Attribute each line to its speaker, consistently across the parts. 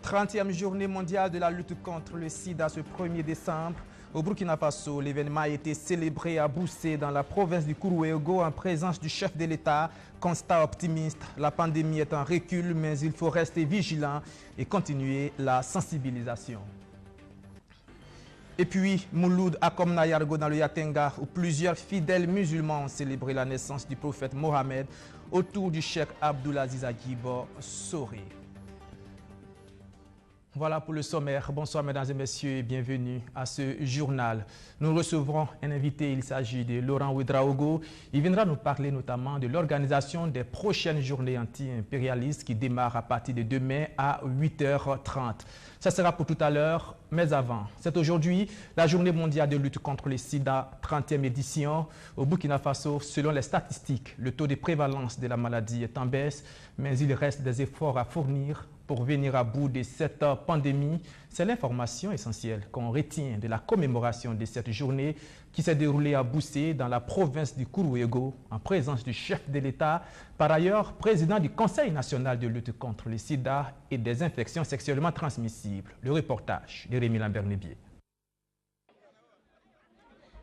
Speaker 1: 30e journée mondiale de la lutte contre le sida ce 1er décembre. Au Burkina Faso, l'événement a été célébré à Boussé dans la province du Kourouégo en présence du chef de l'État. Constat optimiste, la pandémie est en recul, mais il faut rester vigilant et continuer la sensibilisation. Et puis, Mouloud Akomna Yargo dans le Yatenga, où plusieurs fidèles musulmans ont célébré la naissance du prophète Mohammed autour du cheikh Abdulaziz Agibo Soré. Voilà pour le sommaire. Bonsoir mesdames et messieurs et bienvenue à ce journal. Nous recevrons un invité, il s'agit de Laurent Ouedraogo. Il viendra nous parler notamment de l'organisation des prochaines journées anti-impérialistes qui démarrent à partir de demain à 8h30. Ça sera pour tout à l'heure, mais avant. C'est aujourd'hui la journée mondiale de lutte contre le sida, 30e édition. Au Burkina Faso, selon les statistiques, le taux de prévalence de la maladie est en baisse, mais il reste des efforts à fournir pour venir à bout de cette pandémie. C'est l'information essentielle qu'on retient de la commémoration de cette journée qui s'est déroulée à Boussé dans la province du Kourouégo en présence du chef de l'État, par ailleurs président du Conseil national de lutte contre le sida et des infections sexuellement transmissibles. Le reportage de Rémi Lambert-Nébier.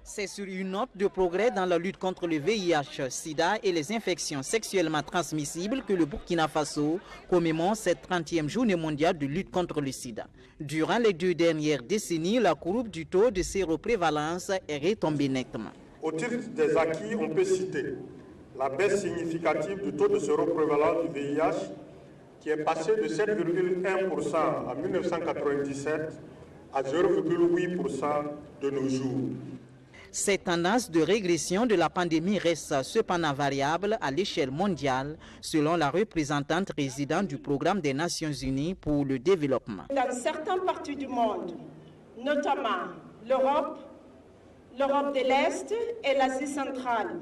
Speaker 2: C'est sur une note de progrès dans la lutte contre le VIH, sida et les infections sexuellement transmissibles que le Burkina Faso commémore cette 30e journée mondiale de lutte contre le sida. Durant les 2 dernières décennies, la courbe du taux de séroprévalence est retombée nettement.
Speaker 3: Au titre des acquis, on peut citer la baisse significative du taux de séroprévalence du VIH qui est passé de 7,1% en 1997 à 0,8% de nos jours.
Speaker 2: Cette tendance de régression de la pandémie reste cependant variable à l'échelle mondiale, selon la représentante résidente du Programme des Nations Unies pour le développement.
Speaker 4: Dans certaines parties du monde, notamment l'Europe de l'Est et l'Asie centrale,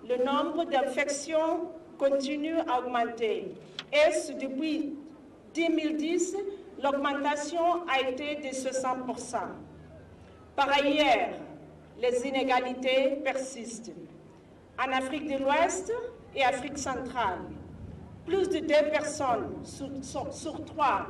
Speaker 4: le nombre d'infections continue à augmenter. Et depuis 2010, l'augmentation a été de 60%. Par ailleurs, les inégalités persistent. En Afrique de l'Ouest et Afrique centrale, plus de 2 personnes sur 3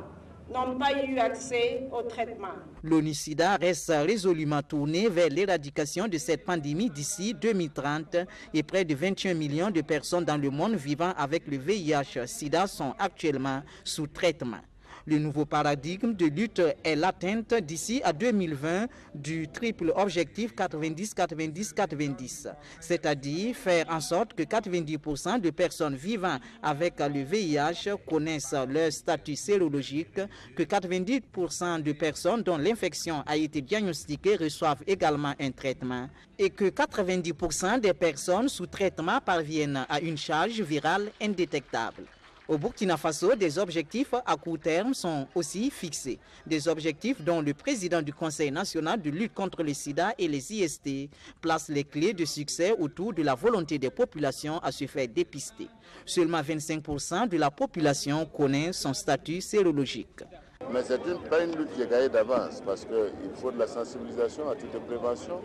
Speaker 4: n'ont pas eu accès au traitement.
Speaker 2: L'ONU-SIDA reste résolument tourné vers l'éradication de cette pandémie d'ici 2030 et près de 21 millions de personnes dans le monde vivant avec le VIH-SIDA sont actuellement sous traitement. Le nouveau paradigme de lutte est l'atteinte d'ici à 2020 du triple objectif 90-90-90, c'est-à-dire faire en sorte que 90% de personnes vivant avec le VIH connaissent leur statut sérologique, que 90% de personnes dont l'infection a été diagnostiquée reçoivent également un traitement et que 90% des personnes sous traitement parviennent à une charge virale indétectable. Au Burkina Faso, des objectifs à court terme sont aussi fixés. Des objectifs dont le président du Conseil national de lutte contre le sida et les IST place les clés de succès autour de la volonté des populations à se faire dépister. Seulement 25% de la population connaît son statut sérologique.
Speaker 5: Mais c'est pas une lutte qui est gagnée d'avance parce qu'il faut de la sensibilisation à toute prévention.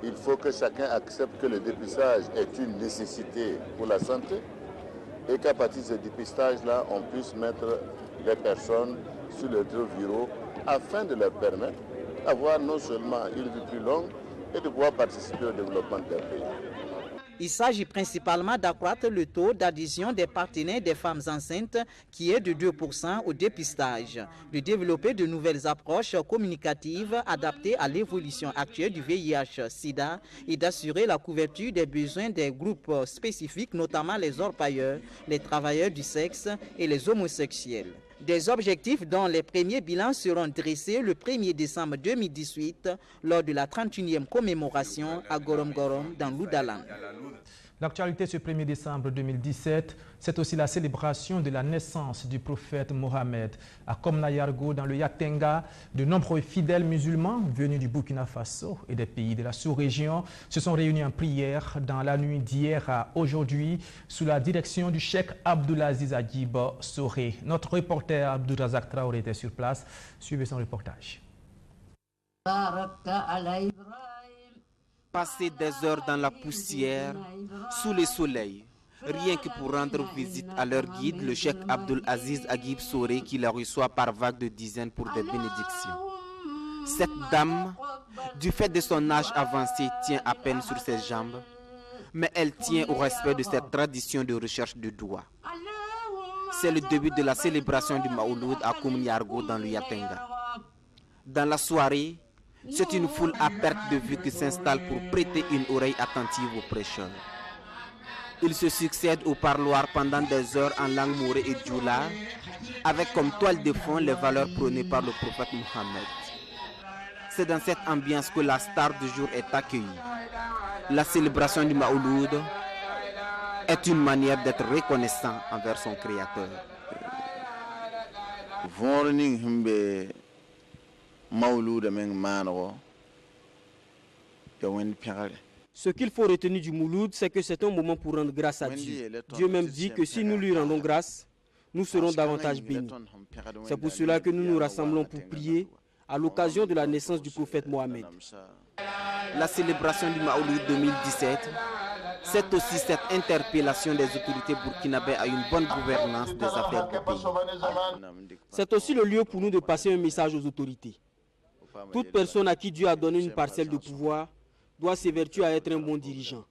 Speaker 5: Il faut que chacun accepte que le dépistage est une nécessité pour la santé. Et qu'à partir de ce dépistage-là, on puisse mettre les personnes sur les rétroviraux afin de leur permettre d'avoir non seulement une vie plus longue et de pouvoir participer au développement de leur pays.
Speaker 2: Il s'agit principalement d'accroître le taux d'adhésion des partenaires des femmes enceintes qui est de 2% au dépistage, de développer de nouvelles approches communicatives adaptées à l'évolution actuelle du VIH-Sida et d'assurer la couverture des besoins des groupes spécifiques, notamment les orpailleurs, les travailleurs du sexe et les homosexuels. Des objectifs dont les premiers bilans seront dressés le 1er décembre 2018 lors de la 31e commémoration à Gorom Gorom dans l'Oudalan.
Speaker 1: L'actualité ce 1er décembre 2017, c'est aussi la célébration de la naissance du prophète Mohammed. À Komna Yargo, dans le Yatenga, de nombreux fidèles musulmans venus du Burkina Faso et des pays de la sous-région se sont réunis en prière dans la nuit d'hier à aujourd'hui sous la direction du cheikh Abdulaziz Agibo Soré. Notre reporter Abdourazak Traoré était sur place. Suivez son reportage.
Speaker 2: Passer des heures dans la poussière, sous le soleil,
Speaker 6: Rien que pour rendre visite à leur guide, le cheikh Abdul Aziz Agib Soré, qui la reçoit par vagues de dizaines pour des bénédictions. Cette dame, du fait de son âge avancé, tient à peine sur ses jambes, mais elle tient au respect de cette tradition de recherche de doua. C'est le début de la célébration du Maouloud à Koumniargo dans le Yatenga. Dans la soirée, c'est une foule à perte de vue qui s'installe pour prêter une oreille attentive aux prêcheurs. Ils se succèdent au parloir pendant des heures en langue mourée et djoula, avec comme toile de fond les valeurs prônées par le prophète Mohammed. C'est dans cette ambiance que la star du jour est accueillie. La célébration du Maouloud est une manière d'être reconnaissant envers son créateur.
Speaker 7: Ce qu'il faut retenir du Mouloud, c'est que c'est un moment pour rendre grâce à Dieu. Dieu même dit que si nous lui rendons grâce, nous serons davantage bénis. C'est pour cela que nous nous rassemblons pour prier à l'occasion de la naissance du prophète Mohammed.
Speaker 6: La célébration du Maouloud 2017, c'est aussi cette interpellation des autorités burkinabées à une bonne gouvernance des affaires du pays.
Speaker 7: C'est aussi le lieu pour nous de passer un message aux autorités. Toute personne à qui Dieu a donné une parcelle de pouvoir doit s'évertuer à être un bon dirigeant.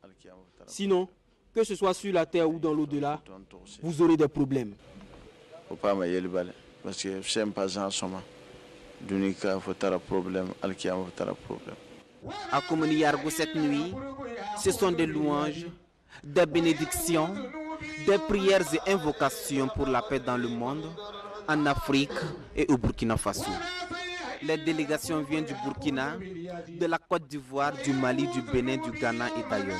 Speaker 7: Sinon, que ce soit sur la terre ou dans l'au-delà, vous aurez des problèmes.
Speaker 6: À Koumniargo cette nuit, ce sont des louanges, des bénédictions, des prières et invocations pour la paix dans le monde, en Afrique et au Burkina Faso. Les délégations viennent du Burkina, de la Côte d'Ivoire, du Mali, du Bénin, du Ghana et d'ailleurs.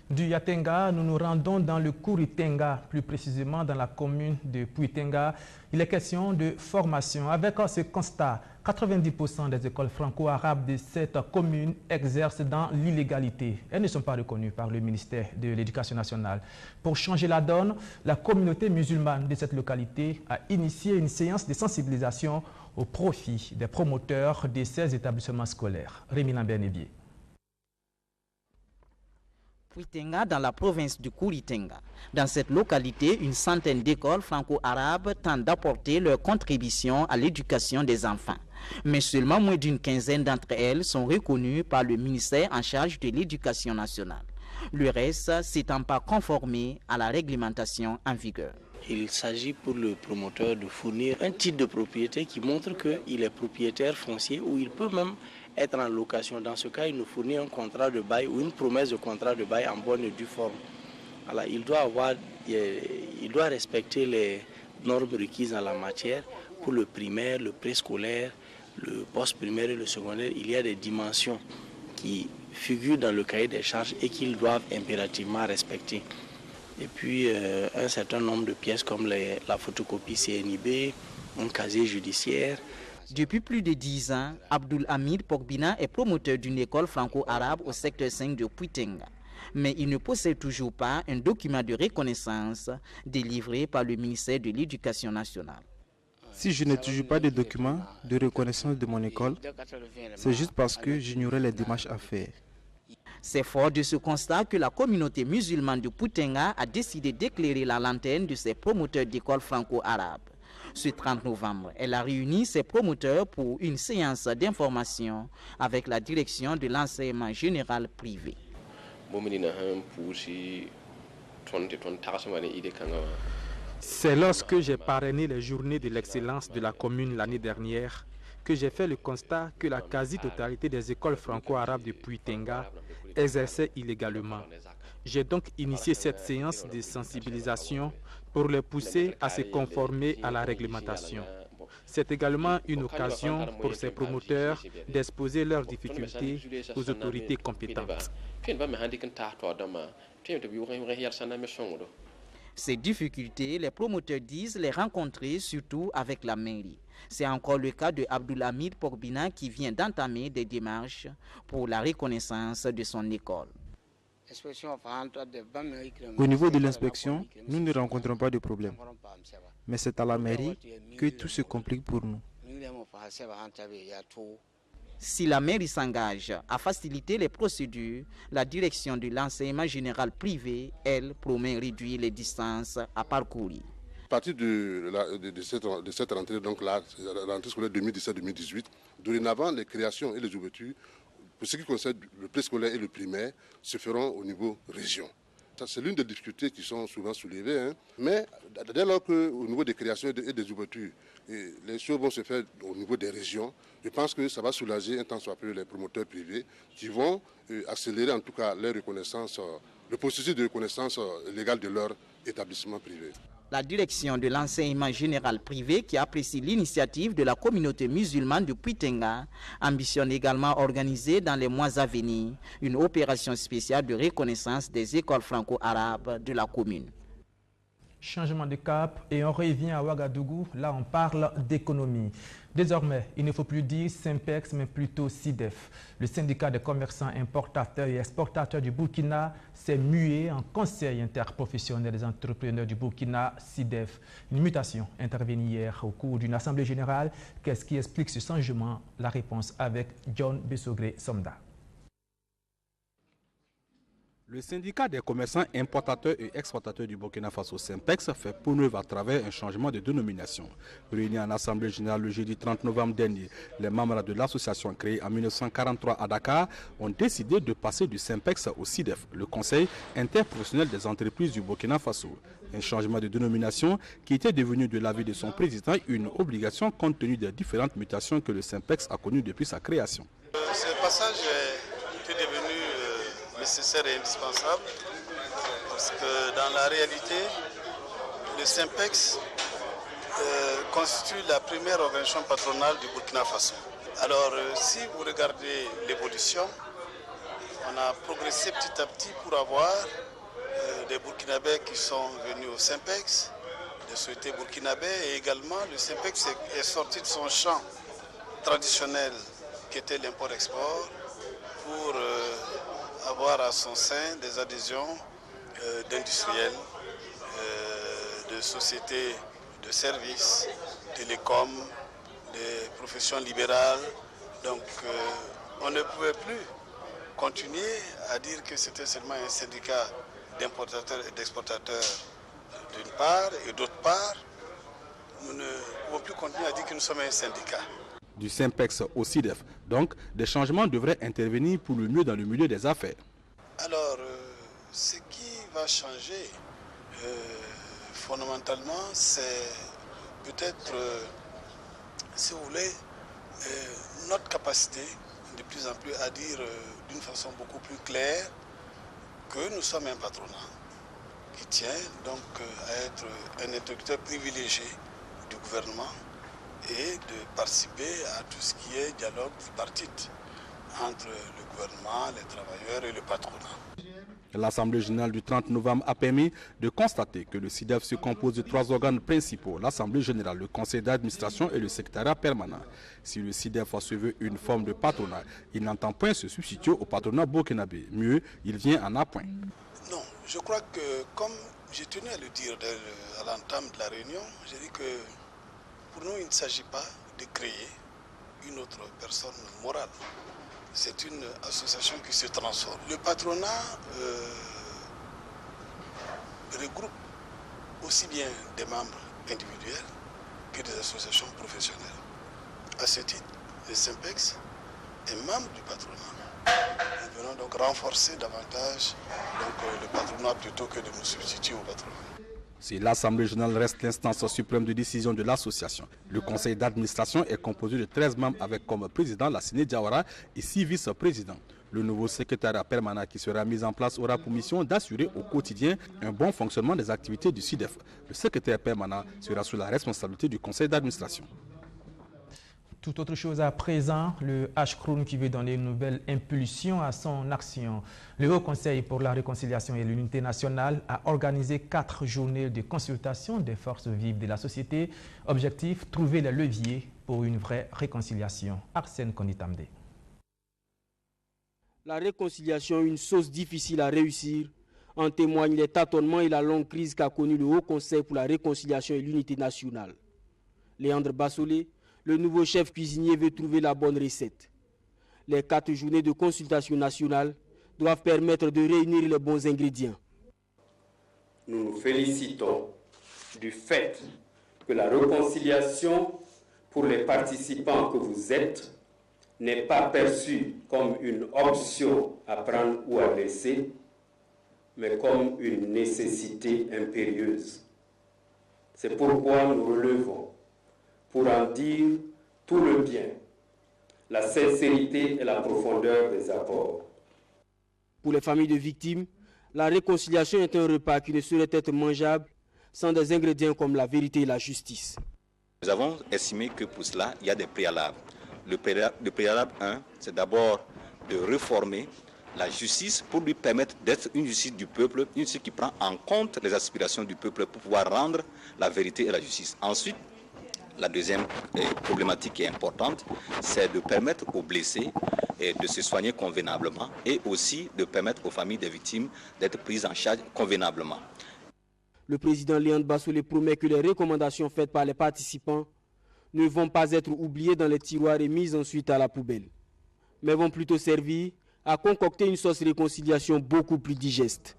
Speaker 1: Du Yatenga, nous nous rendons dans le Kouritenga, plus précisément dans la commune de Puitenga. Il est question de formation. Avec ce constat, 90% des écoles franco-arabes de cette commune exercent dans l'illégalité. Elles ne sont pas reconnues par le ministère de l'Éducation nationale. Pour changer la donne, la communauté musulmane de cette localité a initié une séance de sensibilisation au profit des promoteurs de ces établissements scolaires. Rémi Lambert-Névier.
Speaker 2: Puitenga, dans la province du Kouritenga. Dans cette localité, une centaine d'écoles franco-arabes tentent d'apporter leur contribution à l'éducation des enfants. Mais seulement moins d'une quinzaine d'entre elles sont reconnues par le ministère en charge de l'éducation nationale. Le reste s'étant pas conformé à la réglementation en vigueur.
Speaker 8: Il s'agit pour le promoteur de fournir un titre de propriété qui montre qu'il est propriétaire foncier ou il peut même être en location. Dans ce cas, il nous fournit un contrat de bail ou une promesse de contrat de bail en bonne et due forme. Alors, il doit respecter les normes requises en la matière. Pour le primaire, le préscolaire, le post-primaire et le secondaire, il y a des dimensions qui figurent dans le cahier des charges et qu'ils doivent impérativement respecter. Et puis, un certain nombre de pièces comme la photocopie CNIB, un casier judiciaire.
Speaker 2: Depuis plus de 10 ans, Abdul Hamid Pogbina est promoteur d'une école franco-arabe au secteur 5 de Puitenga. Mais il ne possède toujours pas un document de reconnaissance délivré par le ministère de l'Éducation nationale.
Speaker 9: Si je n'ai toujours pas de document de reconnaissance de mon école, c'est juste parce que j'ignorais les démarches à faire.
Speaker 2: C'est fort de ce constat que la communauté musulmane de Puitenga a décidé d'éclairer la lanterne de ses promoteurs d'écoles franco-arabes. Ce 30 novembre, elle a réuni ses promoteurs pour une séance d'information avec la direction de l'enseignement général privé.
Speaker 10: C'est lorsque j'ai parrainé les journées de l'excellence de la commune l'année dernière que j'ai fait le constat que la quasi-totalité des écoles franco-arabes de Puitenga exerçaient illégalement. J'ai donc initié cette séance de sensibilisation pour les pousser à se conformer à la réglementation. C'est également une occasion pour ces promoteurs d'exposer leurs difficultés aux autorités compétentes.
Speaker 2: Ces difficultés, les promoteurs disent les rencontrer surtout avec la mairie. C'est encore le cas de Abdul Hamid Pogbina qui vient d'entamer des démarches pour la reconnaissance de son école.
Speaker 9: Au niveau de l'inspection, nous ne rencontrons pas de problème. Mais c'est à la mairie que tout se complique pour nous.
Speaker 2: Si la mairie s'engage à faciliter les procédures, la direction de l'enseignement général privé, elle, promet réduire les distances à parcourir.
Speaker 11: À partir de cette rentrée, donc la rentrée scolaire 2017-2018, dorénavant, les créations et les ouvertures, pour ce qui concerne le préscolaire et le primaire, se feront au niveau région. C'est l'une des difficultés qui sont souvent soulevées, mais dès lors qu'au niveau des créations et des ouvertures, les choses vont se faire au niveau des régions, je pense que ça va soulager un tant soit peu les promoteurs privés qui vont accélérer en tout cas leur reconnaissance, le processus de reconnaissance légale de leur établissement privé.
Speaker 2: La direction de l'enseignement général privé, qui apprécie l'initiative de la communauté musulmane de Pui-Tenga, ambitionne également organiser dans les mois à venir une opération spéciale de reconnaissance des écoles franco-arabes de la commune.
Speaker 1: Changement de cap et on revient à Ouagadougou. Là, on parle d'économie. Désormais, il ne faut plus dire Synpex, mais plutôt SYDEF. Le syndicat des commerçants importateurs et exportateurs du Burkina s'est mué en conseil interprofessionnel des entrepreneurs du Burkina, SYDEF. Une mutation intervenue hier au cours d'une assemblée générale. Qu'est-ce qui explique ce changement? La réponse avec John Bessogré-Somda.
Speaker 12: Le syndicat des commerçants importateurs et exportateurs du Burkina Faso, Synpex, fait peau neuve à travers un changement de dénomination. Réunis en assemblée générale le jeudi 30 novembre dernier, les membres de l'association créée en 1943 à Dakar ont décidé de passer du Synpex au SYDEF, le Conseil interprofessionnel des entreprises du Burkina Faso. Un changement de dénomination qui était devenu de l'avis de son président une obligation compte tenu des différentes mutations que le Synpex a connues depuis sa création.
Speaker 13: Ce passage est devenu nécessaire et indispensable parce que dans la réalité, le Synpex constitue la première organisation patronale du Burkina Faso. Alors si vous regardez l'évolution, on a progressé petit à petit pour avoir des Burkinabés qui sont venus au Synpex, des sociétés burkinabés, et également le Synpex est sorti de son champ traditionnel qui était l'import-export pour avoir à son sein des adhésions d'industriels, de sociétés de services, télécoms, des professions libérales. Donc on ne pouvait plus continuer à dire que c'était seulement un syndicat d'importateurs et d'exportateurs d'une part, et d'autre part, nous ne pouvons plus continuer à dire que nous sommes un syndicat.
Speaker 12: Du Synpex au SYDEF, donc des changements devraient intervenir pour le mieux dans le milieu des affaires.
Speaker 13: Alors, ce qui va changer fondamentalement, c'est peut-être, si vous voulez, notre capacité de plus en plus à dire d'une façon beaucoup plus claire que nous sommes un patronat qui tient donc à être un interlocuteur privilégié du gouvernement et de participer à tout ce qui est dialogue tripartite entre le gouvernement, les travailleurs et le patronat.
Speaker 12: L'Assemblée générale du 30 novembre a permis de constater que le SYDEF se compose de 3 organes principaux, l'Assemblée générale, le conseil d'administration et le secrétariat permanent. Si le SYDEF a suivi une forme de patronat, il n'entend point se substituer au patronat burkinabé. Mieux, il vient en appoint.
Speaker 13: Non, je crois que, comme j'ai tenu à le dire à l'entame de la réunion, j'ai dit que pour nous, il ne s'agit pas de créer une autre personne morale. C'est une association qui se transforme. Le patronat regroupe aussi bien des membres individuels que des associations professionnelles. À ce titre, le Synpex est membre du patronat. Nous venons donc renforcer davantage le patronat plutôt que de nous substituer au patronat.
Speaker 12: Si l'Assemblée générale reste l'instance suprême de décision de l'association, le conseil d'administration est composé de 13 membres avec comme président Lassine Diawara et 6 vice-présidents. Le nouveau secrétariat permanent qui sera mis en place aura pour mission d'assurer au quotidien un bon fonctionnement des activités du SYDEF. Le secrétaire permanent sera sous la responsabilité du conseil d'administration.
Speaker 1: Tout autre chose à présent, le H-Crown qui veut donner une nouvelle impulsion à son action. Le Haut Conseil pour la réconciliation et l'unité nationale a organisé 4 journées de consultation des forces vives de la société. Objectif, trouver les leviers pour une vraie réconciliation. Arsène Konitamde.
Speaker 7: La réconciliation, une chose difficile à réussir. En témoignent les tâtonnements et la longue crise qu'a connue le Haut Conseil pour la réconciliation et l'unité nationale. Léandre Bassolé, le nouveau chef cuisinier, veut trouver la bonne recette. Les 4 journées de consultation nationale doivent permettre de réunir les bons ingrédients.
Speaker 14: Nous nous félicitons du fait que la réconciliation pour les participants que vous êtes n'est pas perçue comme une option à prendre ou à laisser, mais comme une nécessité impérieuse. C'est pourquoi nous relevons, pour en dire tout le bien, la sincérité et la profondeur des apports.
Speaker 7: Pour les familles de victimes, la réconciliation est un repas qui ne saurait être mangeable sans des ingrédients comme la vérité et la justice.
Speaker 15: Nous avons estimé que pour cela, il y a des préalables. Le préalable 1, c'est d'abord de réformer la justice pour lui permettre d'être une justice du peuple, une justice qui prend en compte les aspirations du peuple pour pouvoir rendre la vérité et la justice. Ensuite, la deuxième problématique qui est importante, c'est de permettre aux blessés de se soigner convenablement et aussi de permettre aux familles des victimes d'être prises en charge convenablement.
Speaker 7: Le président Léandre Bassolé promet que les recommandations faites par les participants ne vont pas être oubliées dans les tiroirs et mises ensuite à la poubelle, mais vont plutôt servir à concocter une sauce réconciliation beaucoup plus digeste.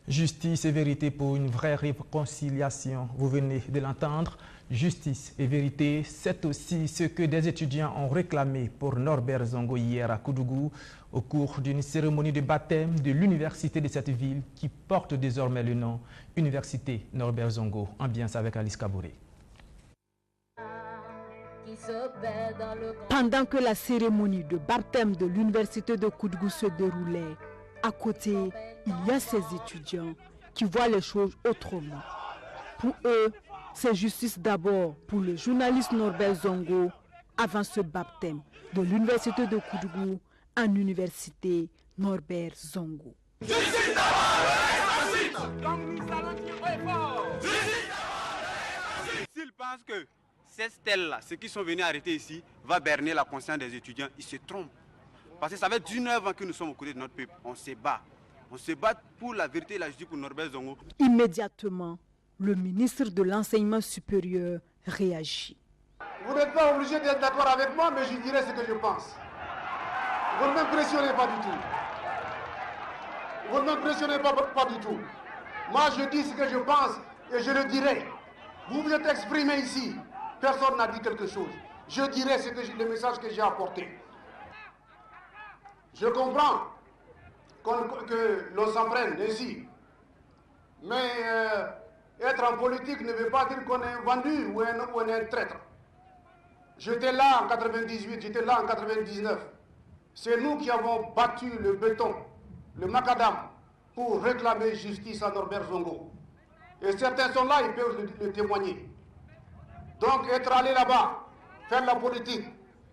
Speaker 1: Justice et vérité pour une vraie réconciliation. Vous venez de l'entendre. Justice et vérité, c'est aussi ce que des étudiants ont réclamé pour Norbert Zongo hier à Koudougou au cours d'une cérémonie de baptême de l'université de cette ville qui porte désormais le nom Université Norbert Zongo. Ambiance avec Alice Kabouré.
Speaker 16: Pendant que la cérémonie de baptême de l'université de Koudougou se déroulait, à côté, il y a ces étudiants qui voient les choses autrement. Pour eux, c'est justice d'abord pour le journaliste Norbert Zongo avant ce baptême de l'université de Koudougou en université Norbert Zongo.
Speaker 17: S'ils pensent que ces stèles-là, ceux qui sont venus arrêter ici, va berner la conscience des étudiants, ils se trompent. Parce que ça fait 19 ans que nous sommes aux côtés de notre peuple. On se bat. On se bat pour la vérité et la justice pour Norbert Zongo.
Speaker 16: Immédiatement, le ministre de l'Enseignement supérieur réagit.
Speaker 18: Vous n'êtes pas obligé d'être d'accord avec moi, mais je dirai ce que je pense. Vous ne m'impressionnez pas du tout. Vous ne m'impressionnez pas du tout. Moi, je dis ce que je pense et je le dirai. Vous vous êtes exprimé ici. Personne n'a dit quelque chose. Je dirai le message que j'ai apporté. Je comprends que l'on s'en prenne ainsi. Mais être en politique ne veut pas dire qu'on est vendu ou on est un traître. J'étais là en 98, j'étais là en 99. C'est nous qui avons battu le béton, le macadam, pour réclamer justice à Norbert Zongo. Et certains sont là, ils peuvent le témoigner. Donc être allé là-bas, faire la politique,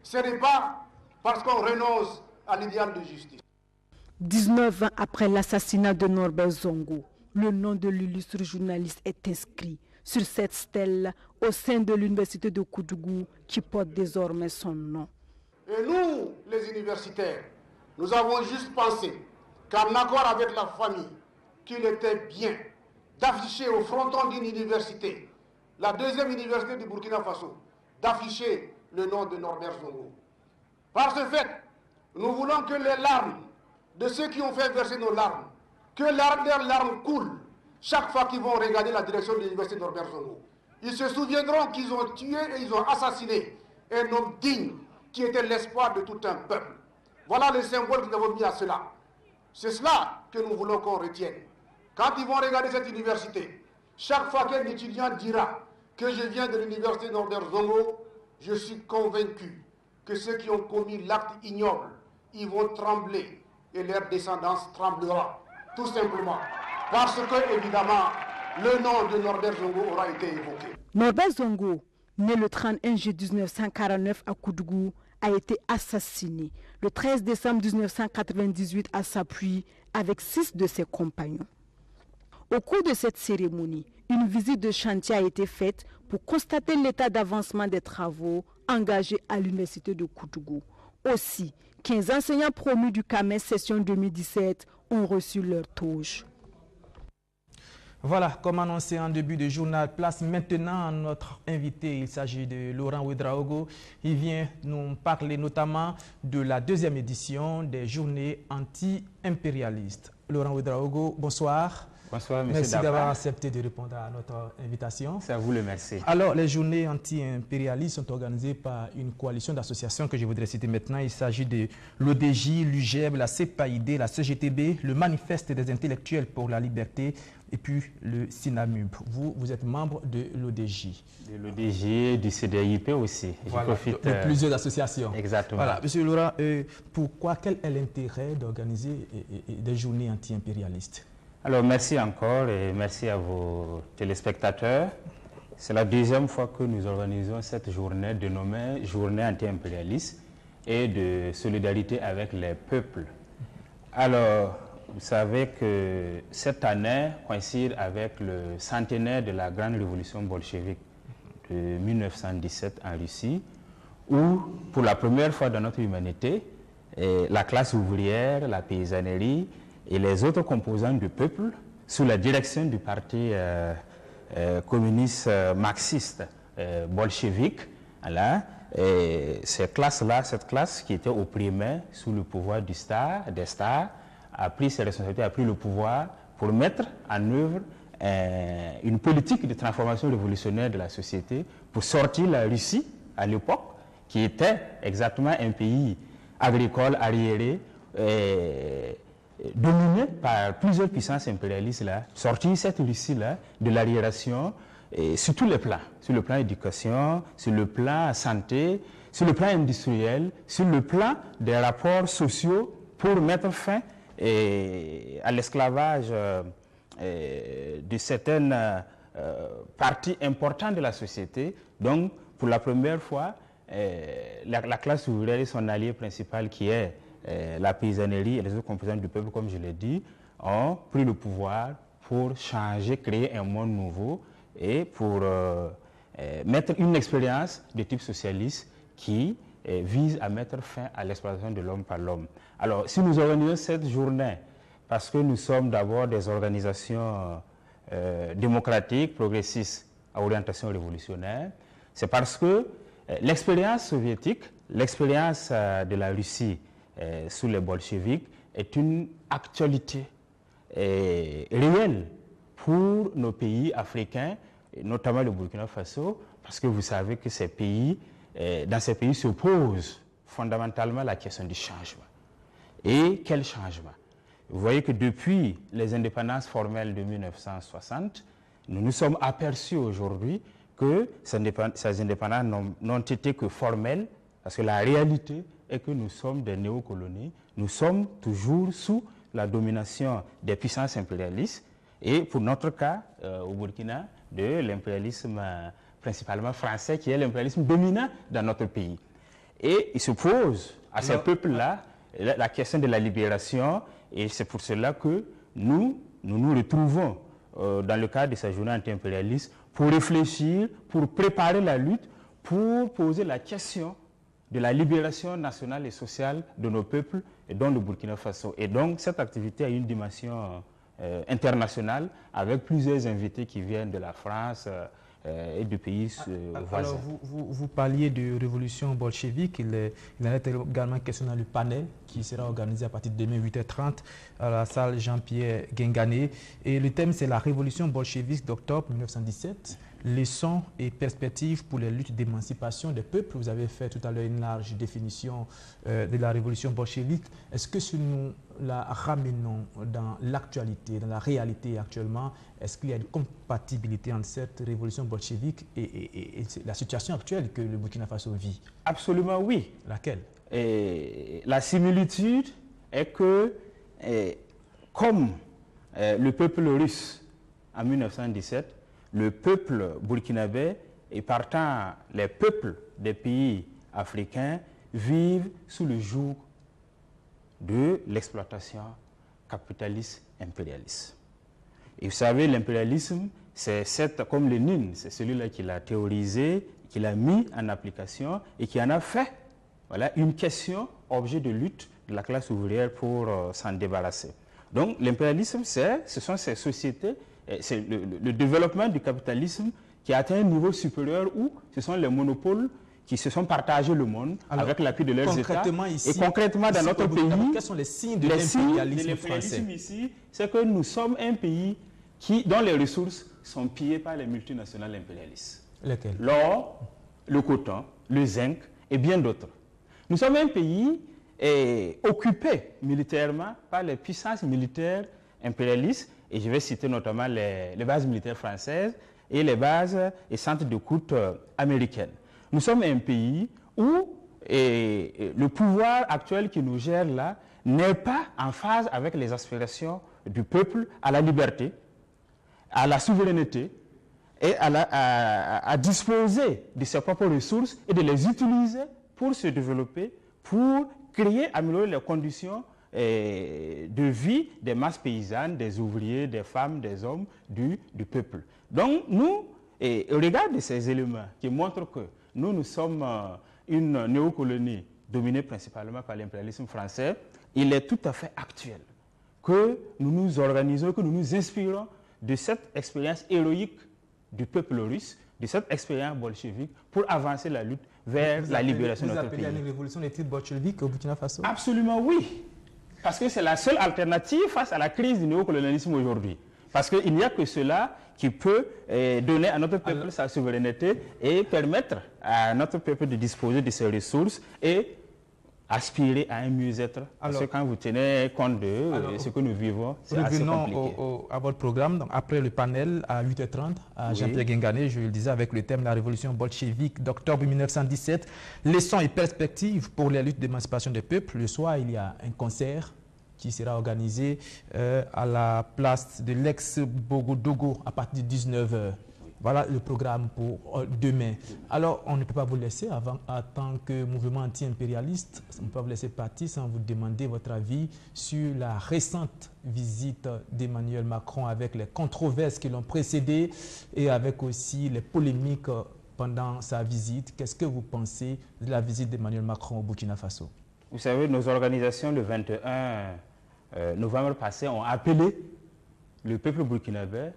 Speaker 18: ce n'est pas parce qu'on renonce à l'idéal de justice.
Speaker 16: 19 ans après l'assassinat de Norbert Zongo, le nom de l'illustre journaliste est inscrit sur cette stèle au sein de l'université de Koudougou qui porte désormais son nom.
Speaker 18: Et nous, les universitaires, nous avons juste pensé qu'en accord avec la famille, qu'il était bien d'afficher au fronton d'une université, la deuxième université du Burkina Faso, d'afficher le nom de Norbert Zongo. Par ce fait, nous voulons que les larmes de ceux qui ont fait verser nos larmes, que leurs larmes coulent chaque fois qu'ils vont regarder la direction de l'université Norbert Zongo. Ils se souviendront qu'ils ont tué et ils ont assassiné un homme digne qui était l'espoir de tout un peuple. Voilà le symbole que nous avons mis à cela. C'est cela que nous voulons qu'on retienne. Quand ils vont regarder cette université, chaque fois qu'un étudiant dira que je viens de l'université Norbert Zongo, je suis convaincu que ceux qui ont commis l'acte ignoble, ils vont trembler et leur descendance tremblera, tout simplement. Parce que, évidemment, le nom de Norbert Zongo aura été évoqué.
Speaker 16: Norbert Zongo, né le 31 juillet 1949 à Koudougou, a été assassiné le 13 décembre 1998 à Sapuy avec 6 de ses compagnons. Au cours de cette cérémonie, une visite de chantier a été faite pour constater l'état d'avancement des travaux engagés à l'université de Koudougou. Aussi, 15 enseignants promus du CAMES session 2017 ont reçu leur toge.
Speaker 1: Voilà, comme annoncé en début de journal, place maintenant à notre invité. Il s'agit de Laurent Ouedraogo. Il vient nous parler notamment de la deuxième édition des journées anti-impérialistes. Laurent Ouedraogo, bonsoir.
Speaker 19: Bonsoir, M.
Speaker 1: Merci d'avoir accepté de répondre à notre invitation.
Speaker 19: C'est à vous le merci.
Speaker 1: Alors, les journées anti-impérialistes sont organisées par une coalition d'associations que je voudrais citer maintenant. Il s'agit de l'ODJ, l'UGEB, la CEPAID, la CGTB, le Manifeste des intellectuels pour la liberté et puis le SINAMUB. Vous êtes membre de l'ODJ.
Speaker 19: De l'ODJ, du CDIP aussi.
Speaker 1: Voilà, de plusieurs associations.
Speaker 19: Exactement.
Speaker 1: Voilà, Monsieur Laurent, quel est l'intérêt d'organiser des journées anti-impérialistes?
Speaker 19: Alors, merci encore et merci à vos téléspectateurs. C'est la deuxième fois que nous organisons cette journée dénommée Journée anti-impérialiste et de solidarité avec les peuples. Alors, vous savez que cette année coïncide avec le centenaire de la grande révolution bolchevique de 1917 en Russie, où, pour la première fois dans notre humanité, la classe ouvrière, la paysannerie, et les autres composants du peuple, sous la direction du parti communiste marxiste bolchevique, cette classe qui était opprimée sous le pouvoir des stars, a pris ses responsabilités, a pris le pouvoir pour mettre en œuvre une politique de transformation révolutionnaire de la société pour sortir la Russie à l'époque, qui était exactement un pays agricole arriéré, dominé par plusieurs puissances impérialistes, sortir cette Russie-là de l'arriération sur tous les plans, sur le plan éducation, sur le plan santé, sur le plan industriel, sur le plan des rapports sociaux pour mettre fin à l'esclavage de certaines parties importantes de la société. Donc, pour la première fois, la classe ouvrière et son allié principal qui est la paysannerie et les autres composants du peuple, comme je l'ai dit, ont pris le pouvoir pour changer, créer un monde nouveau et pour mettre une expérience de type socialiste qui vise à mettre fin à l'exploitation de l'homme par l'homme. Alors, si nous organisons cette journée, parce que nous sommes d'abord des organisations démocratiques, progressistes à orientation révolutionnaire, c'est parce que l'expérience soviétique, l'expérience de la Russie, sous les bolcheviks est une actualité réelle pour nos pays africains, et notamment le Burkina Faso, parce que vous savez que dans ces pays se pose fondamentalement la question du changement. Et quel changement? Vous voyez que depuis les indépendances formelles de 1960, nous nous sommes aperçus aujourd'hui que ces indépendances n'ont été que formelles, parce que la réalité est que nous sommes des néocolonies, nous sommes toujours sous la domination des puissances impérialistes et pour notre cas, au Burkina, de l'impérialisme principalement français qui est l'impérialisme dominant dans notre pays. Et il se pose à ces peuples-là la question de la libération et c'est pour cela que nous nous retrouvons dans le cadre de sa journée anti-impérialiste pour réfléchir, pour préparer la lutte, pour poser la question de la libération nationale et sociale de nos peuples, et dont le Burkina Faso. Et donc, cette activité a une dimension internationale, avec plusieurs invités qui viennent de la France et du pays voisins.
Speaker 1: Alors, vous parliez de révolution bolchevique. Il en est également question dans le panel qui sera organisé à partir de demain 8h30 à la salle Jean-Pierre Guingané. Et le thème, c'est la révolution bolchevique d'octobre 1917. Leçons et perspectives pour les luttes d'émancipation des peuples. Vous avez fait tout à l'heure une large définition de la révolution bolchevique. Est-ce que si nous la ramenons dans l'actualité, dans la réalité actuellement, est-ce qu'il y a une compatibilité entre cette révolution bolchevique et la situation actuelle que le Burkina Faso vit?
Speaker 19: Absolument oui.
Speaker 1: Laquelle?
Speaker 19: La similitude est que, comme le peuple russe en 1917, le peuple burkinabé et partant les peuples des pays africains vivent sous le joug de l'exploitation capitaliste impérialiste. Et vous savez, l'impérialisme, c'est comme Lénine, c'est celui-là qui l'a théorisé, qui l'a mis en application et qui en a fait une question, objet de lutte de la classe ouvrière pour s'en débarrasser. Donc l'impérialisme, ce sont ces sociétés c'est le développement du capitalisme qui a atteint un niveau supérieur où ce sont les monopoles qui se sont partagés le monde. Alors, avec l'appui de leurs États.
Speaker 1: Ici,
Speaker 19: et concrètement, dans notre pays,
Speaker 1: quels sont les signes de l'impérialisme français?
Speaker 19: Ici, c'est que nous sommes un pays dont les ressources sont pillées par les multinationales impérialistes.
Speaker 1: Lesquelles?
Speaker 19: L'or, le coton, le zinc et bien d'autres. Nous sommes un pays occupé militairement par les puissances militaires impérialistes, et je vais citer notamment les bases militaires françaises et les bases et centres de coûts américaines. Nous sommes un pays où le pouvoir actuel qui nous gère là n'est pas en phase avec les aspirations du peuple à la liberté, à la souveraineté et à disposer de ses propres ressources et de les utiliser pour se développer, pour créer, améliorer les conditions de vie des masses paysannes, des ouvriers, des femmes, des hommes, du peuple. Donc nous, au regard de ces éléments qui montrent que nous sommes une néocolonie dominée principalement par l'impérialisme français, il est tout à fait actuel que nous nous organisons, que nous nous inspirons de cette expérience héroïque du peuple russe, de cette expérience bolchevique pour avancer la lutte vers la libération de notre pays.
Speaker 1: Vous appelez à une révolution des types bolcheviques au Burkina Faso?
Speaker 19: Absolument oui, parce que c'est la seule alternative face à la crise du néocolonialisme aujourd'hui. Parce qu'il n'y a que cela qui peut donner à notre peuple sa souveraineté et permettre à notre peuple de disposer de ses ressources et aspirer à un mieux-être. Parce que quand vous tenez compte de ce que nous vivons, c'est assez compliqué.
Speaker 1: Revenons à votre programme. Donc, après le panel à 8h30, à Jean-Pierre Guingané, je le disais, avec le thème « La révolution bolchevique d'octobre 1917, leçons et perspectives pour les luttes d'émancipation des peuples ». Le soir, il y a un concert qui sera organisé à la place de l'ex-Bogodogo à partir de 19h. Voilà le programme pour demain. Alors, on ne peut pas vous laisser, en tant que mouvement anti-impérialiste, on ne peut pas vous laisser partir sans vous demander votre avis sur la récente visite d'Emmanuel Macron avec les controverses qui l'ont précédé et avec aussi les polémiques pendant sa visite. Qu'est-ce que vous pensez de la visite d'Emmanuel Macron au Burkina Faso?
Speaker 19: Vous savez, nos organisations, le 21 novembre passé, ont appelé le peuple burkinabé,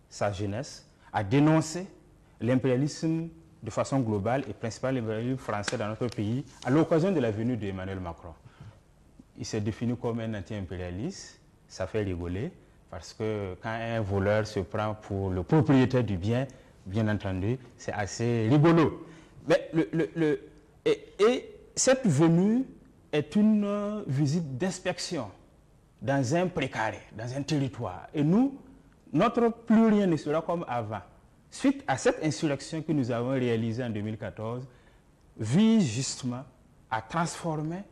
Speaker 19: sa jeunesse, à dénoncer l'impérialisme de façon globale et principalement l'impérialisme français dans notre pays à l'occasion de la venue d'Emmanuel Macron. Il s'est défini comme un anti-impérialiste, ça fait rigoler, parce que quand un voleur se prend pour le propriétaire du bien, bien entendu, c'est assez rigolo. Mais cette venue est une visite d'inspection dans un précaré, dans un territoire. Et nous, notre plus rien ne sera comme avant. Suite à cette insurrection que nous avons réalisée en 2014, vise justement à transformer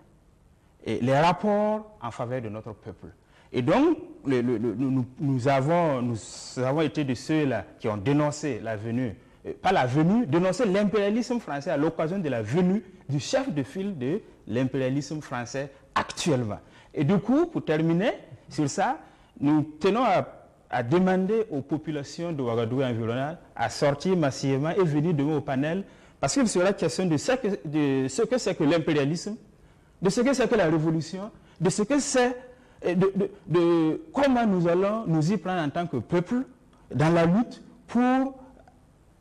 Speaker 19: les rapports en faveur de notre peuple. Et donc, nous avons été de ceux-là qui ont dénoncé la venue, pas la venue, dénoncé l'impérialisme français à l'occasion de la venue du chef de file de l'impérialisme français actuellement. Et du coup, pour terminer sur ça, nous tenons à demander aux populations de Ouagadougou et environnantes à sortir massivement et venir demain au panel, parce qu'il sera question de ce que c'est que l'impérialisme, de ce que c'est que la révolution, de ce que c'est, de comment nous allons nous y prendre en tant que peuple dans la lutte pour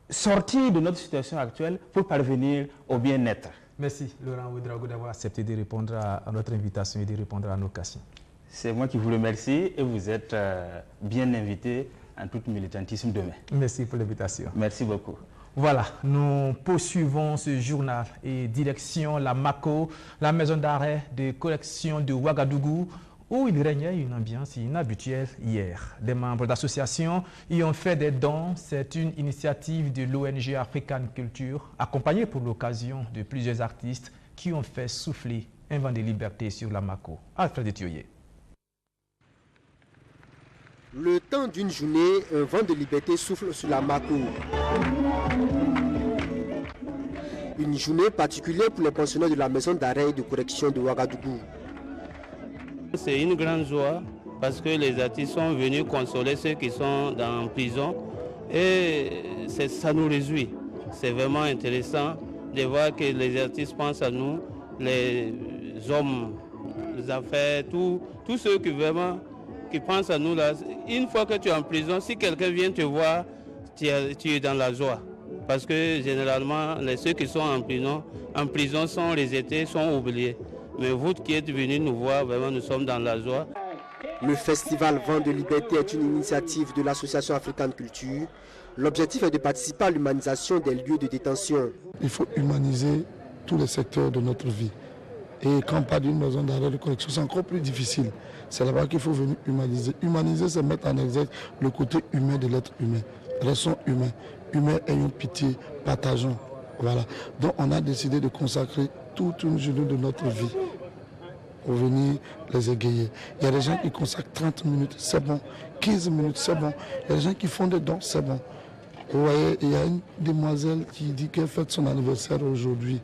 Speaker 19: sortir de notre situation actuelle, pour parvenir au bien-être.
Speaker 1: Merci Laurent Ouedraogo d'avoir accepté de répondre à notre invitation et de répondre à nos questions.
Speaker 19: C'est moi qui vous remercie et vous êtes bien invité en tout militantisme demain.
Speaker 1: Merci pour l'invitation.
Speaker 19: Merci beaucoup.
Speaker 1: Voilà, nous poursuivons ce journal et direction la MACO, la maison d'arrêt de correction de Ouagadougou, où il régnait une ambiance inhabituelle hier. Des membres d'associations y ont fait des dons. C'est une initiative de l'ONG African Culture, accompagnée pour l'occasion de plusieurs artistes qui ont fait souffler un vent de liberté sur la MACO. Alfred Thioyer.
Speaker 20: Le temps d'une journée, un vent de liberté souffle sur la MACO. Une journée particulière pour les pensionnaires de la maison d'arrêt et de correction de Ouagadougou.
Speaker 21: C'est une grande joie parce que les artistes sont venus consoler ceux qui sont en prison et ça nous réjouit. C'est vraiment intéressant de voir que les artistes pensent à nous, les hommes, les affaires, tous ceux qui vraiment qui pense à nous là. Une fois que tu es en prison, si quelqu'un vient te voir, tu es dans la joie. Parce que généralement, ceux qui sont en prison sont rejetés, sont oubliés. Mais vous qui êtes venus nous voir, vraiment nous sommes dans la joie.
Speaker 20: Le festival Vent de Liberté est une initiative de l'Association africaine culture. L'objectif est de participer à l'humanisation des lieux de détention.
Speaker 3: Il faut humaniser tous les secteurs de notre vie. Et quand on parle d'une maison d'arrêt de correction, c'est encore plus difficile. C'est là-bas qu'il faut venir humaniser. Humaniser, c'est mettre en exergue le côté humain de l'être humain. Restons humains. Humains, ayons pitié, partageons. Voilà. Donc on a décidé de consacrer toute une journée de notre vie pour venir les égayer. Il y a des gens qui consacrent 30 minutes, c'est bon. 15 minutes, c'est bon. Il y a des gens qui font des dons, c'est bon. Vous voyez, il y a une demoiselle qui dit qu'elle fête son anniversaire aujourd'hui,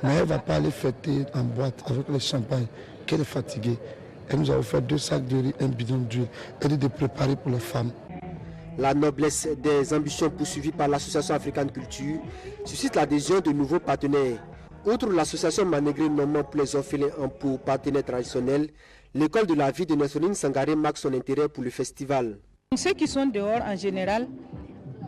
Speaker 3: mais elle ne va pas aller fêter en boîte avec le champagne, qu'elle est fatiguée. Elle nous a offert 2 sacs de riz, un bidon d'huile. Elle est de préparer pour les femmes.
Speaker 20: La noblesse des ambitions poursuivies par l'Association africaine culture suscite l'adhésion de nouveaux partenaires. Outre l'association Manégré nommant pour les orphelins pour partenaires traditionnels, l'école de la vie de Nestorine Sangaré marque son intérêt pour le festival.
Speaker 22: Ceux qui sont dehors en général,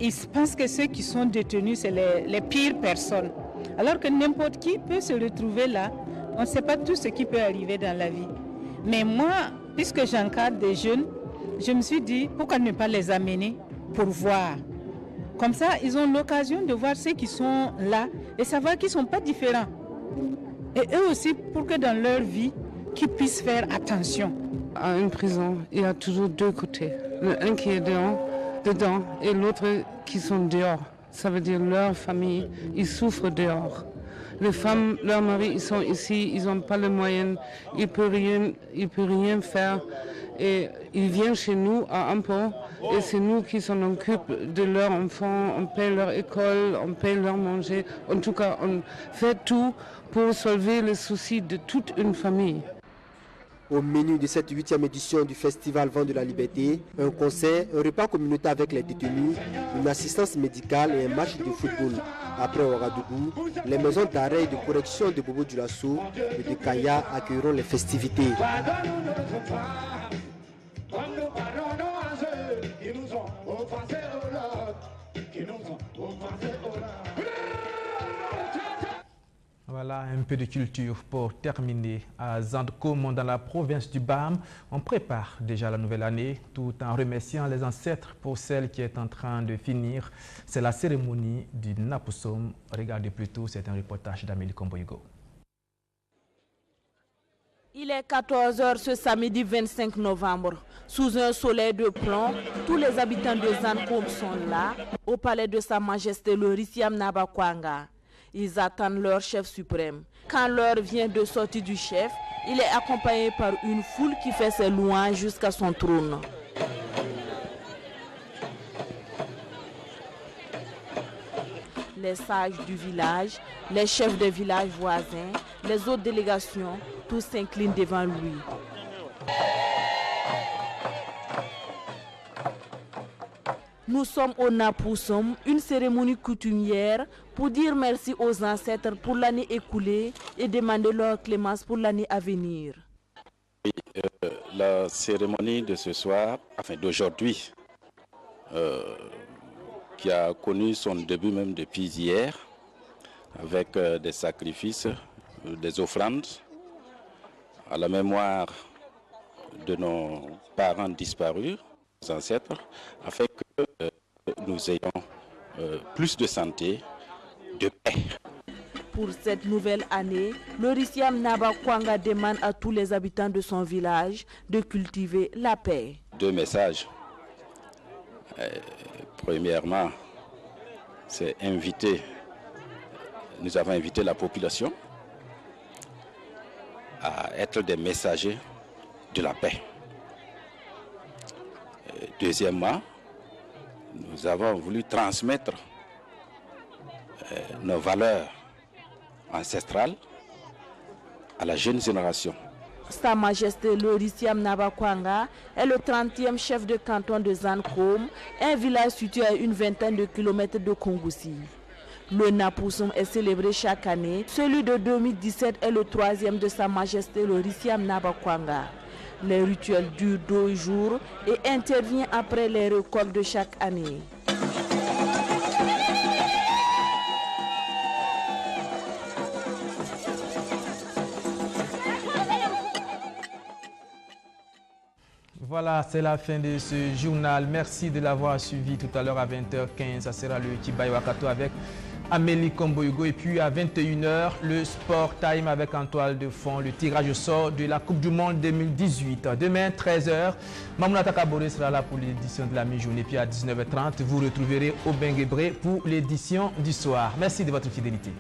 Speaker 22: ils pensent que ceux qui sont détenus, c'est les pires personnes. Alors que n'importe qui peut se retrouver là. On ne sait pas tout ce qui peut arriver dans la vie. Mais moi, puisque j'encadre des jeunes, je me suis dit, pourquoi ne pas les amener pour voir? Comme ça, ils ont l'occasion de voir ceux qui sont là et savoir qu'ils ne sont pas différents. Et eux aussi, pour que dans leur vie, qu'ils puissent faire attention.
Speaker 23: À une prison, il y a toujours 2 côtés. Un qui est dedans et l'autre qui sont dehors. Ça veut dire leur famille, ils souffrent dehors. Les femmes, leurs maris, ils sont ici, ils n'ont pas les moyens, ils ne peuvent rien faire. Et ils viennent chez nous à impôt et c'est nous qui s'en occupent de leurs enfants, on paye leur école, on paye leur manger. En tout cas, on fait tout pour solver les soucis de toute une famille.
Speaker 20: Au menu de cette 8e édition du Festival Vent de la Liberté, un concert, un repas communautaire avec les détenus, une assistance médicale et un match de football. Après Ouagadougou, les maisons d'arrêt et de correction de Bobo Dioulasso et de Kaya accueilleront les festivités.
Speaker 1: Voilà un peu de culture pour terminer. À Zandkoum, dans la province du Bam, on prépare déjà la nouvelle année tout en remerciant les ancêtres pour celle qui est en train de finir. C'est la cérémonie du Napoussom. Regardez plutôt, c'est un reportage d'Amélie Komboigo.
Speaker 24: Il est 14h ce samedi 25 novembre. Sous un soleil de plomb, tous les habitants de Zandkoum sont là, au palais de Sa Majesté le Risiam Nabakwanga. Ils attendent leur chef suprême. Quand l'heure vient de sortir du chef, il est accompagné par une foule qui fait ses louanges jusqu'à son trône. Les sages du village, les chefs des villages voisins, les autres délégations, tous s'inclinent devant lui. Nous sommes au Napoussom, une cérémonie coutumière pour dire merci aux ancêtres pour l'année écoulée et demander leur clémence pour l'année à venir.
Speaker 25: La cérémonie de ce soir, enfin d'aujourd'hui, qui a connu son début même depuis hier, avec des sacrifices, des offrandes à la mémoire de nos parents disparus, nos ancêtres, afin que nous ayons plus de santé, de paix.
Speaker 24: Pour cette nouvelle année, le Risiam Nabakwanga demande à tous les habitants de son village de cultiver la paix.
Speaker 25: 2 messages. Premièrement, c'est nous avons invité la population à être des messagers de la paix. Deuxièmement, nous avons voulu transmettre nos valeurs ancestrales à la jeune génération.
Speaker 24: Sa Majesté le Risiam Nabakwanga est le 30e chef de canton de Zandkoum, un village situé à une vingtaine de kilomètres de Kongoussi. Le Napoussom est célébré chaque année. Celui de 2017 est le 3e de Sa Majesté le Risiam Nabakwanga. Les rituels durent 2 jours et interviennent après les récoltes de chaque année.
Speaker 1: Voilà, c'est la fin de ce journal. Merci de l'avoir suivi tout à l'heure à 20h15. Ça sera le Kibaye Wakato avec Amélie Komboyugo. Et puis à 21h, le Sport Time avec en toile de fond le tirage au sort de la Coupe du Monde 2018. Demain, 13h, Mamouna Takabore sera là pour l'édition de la mi-journée. Puis à 19h30, vous retrouverez Aubin Guébré pour l'édition du soir. Merci de votre fidélité.